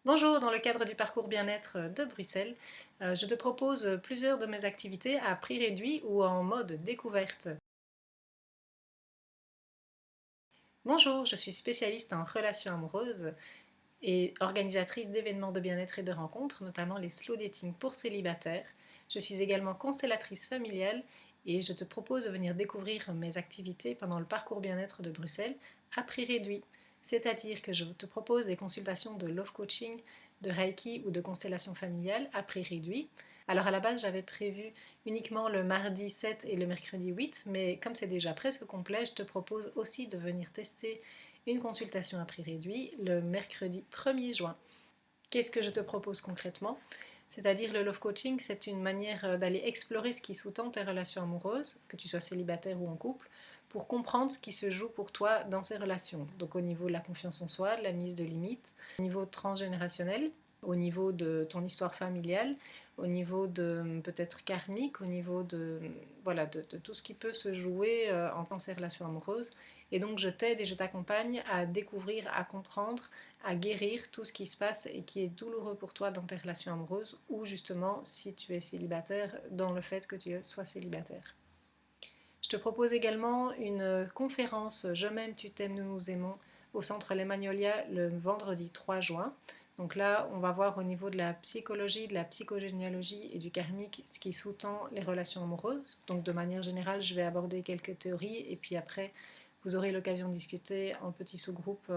Bonjour, dans le cadre du parcours bien-être de Bruxelles, je te propose plusieurs de mes activités à prix réduit ou en mode découverte. Bonjour, je suis spécialiste en relations amoureuses et organisatrice d'événements de bien-être et de rencontres, notamment les slow dating pour célibataires. Je suis également constellatrice familiale et je te propose de venir découvrir mes activités pendant le parcours bien-être de Bruxelles à prix réduit. C'est-à-dire que je te propose des consultations de love coaching, de Reiki ou de constellation familiale à prix réduit. Alors à la base, j'avais prévu uniquement le mardi 7 et le mercredi 8, mais comme c'est déjà presque complet, je te propose aussi de venir tester une consultation à prix réduit le mercredi 1er juin. Qu'est-ce que je te propose concrètement? C'est-à-dire le love coaching, c'est une manière d'aller explorer ce qui sous-tend tes relations amoureuses, que tu sois célibataire ou en couple, pour comprendre ce qui se joue pour toi dans ces relations. Donc au niveau de la confiance en soi, de la mise de limites, au niveau transgénérationnel, au niveau de ton histoire familiale, au niveau de peut-être karmique, au niveau de, voilà, de tout ce qui peut se jouer dans ces relations amoureuses. Et donc je t'aide et je t'accompagne à découvrir, à comprendre, à guérir tout ce qui se passe et qui est douloureux pour toi dans tes relations amoureuses ou justement si tu es célibataire dans le fait que tu sois célibataire. Je te propose également une conférence Je m'aime, tu t'aimes, nous nous aimons au centre Les Magnolias le vendredi 3 juin. Donc là, on va voir au niveau de la psychologie, de la psychogénéalogie et du karmique ce qui sous-tend les relations amoureuses. Donc de manière générale, je vais aborder quelques théories et puis après, vous aurez l'occasion de discuter en petits sous-groupes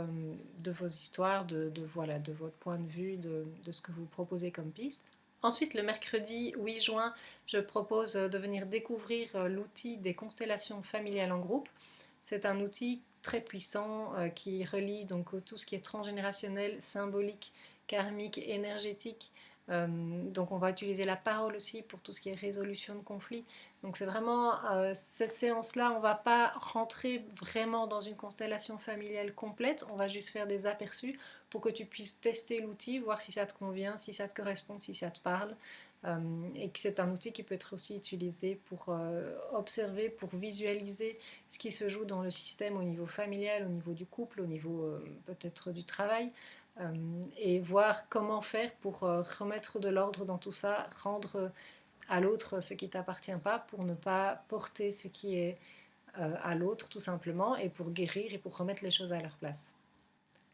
de vos histoires, voilà, de votre point de vue, de ce que vous proposez comme piste. Ensuite, le mercredi 8 juin, je propose de venir découvrir l'outil des constellations familiales en groupe. C'est un outil très puissant qui relie donc tout ce qui est transgénérationnel, symbolique, karmique, énergétique. Donc on va utiliser la parole aussi pour tout ce qui est résolution de conflits. Donc c'est vraiment cette séance-là, on ne va pas rentrer vraiment dans une constellation familiale complète, on va juste faire des aperçus pour que tu puisses tester l'outil, voir si ça te convient, si ça te correspond, si ça te parle. Et que c'est un outil qui peut être aussi utilisé pour observer, pour visualiser ce qui se joue dans le système au niveau familial, au niveau du couple, au niveau peut-être du travail, et voir comment faire pour remettre de l'ordre dans tout ça, rendre à l'autre ce qui ne t'appartient pas pour ne pas porter ce qui est à l'autre tout simplement et pour guérir et pour remettre les choses à leur place.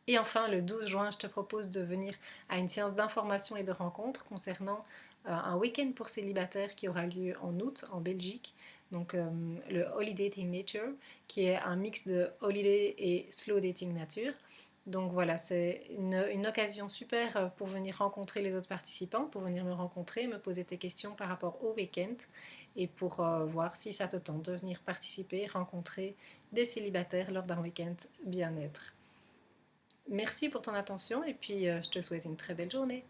Et enfin, le 12 juin, je te propose de venir à une séance d'information et de rencontre concernant un week-end pour célibataires qui aura lieu en août en Belgique. Donc le Holiday Dating Nature, qui est un mix de holiday et slow dating nature. Donc voilà, c'est une occasion super pour venir rencontrer les autres participants, pour venir me rencontrer, me poser tes questions par rapport au week-end et pour voir si ça te tente de venir participer, rencontrer des célibataires lors d'un week-end bien-être. Merci pour ton attention et puis je te souhaite une très belle journée.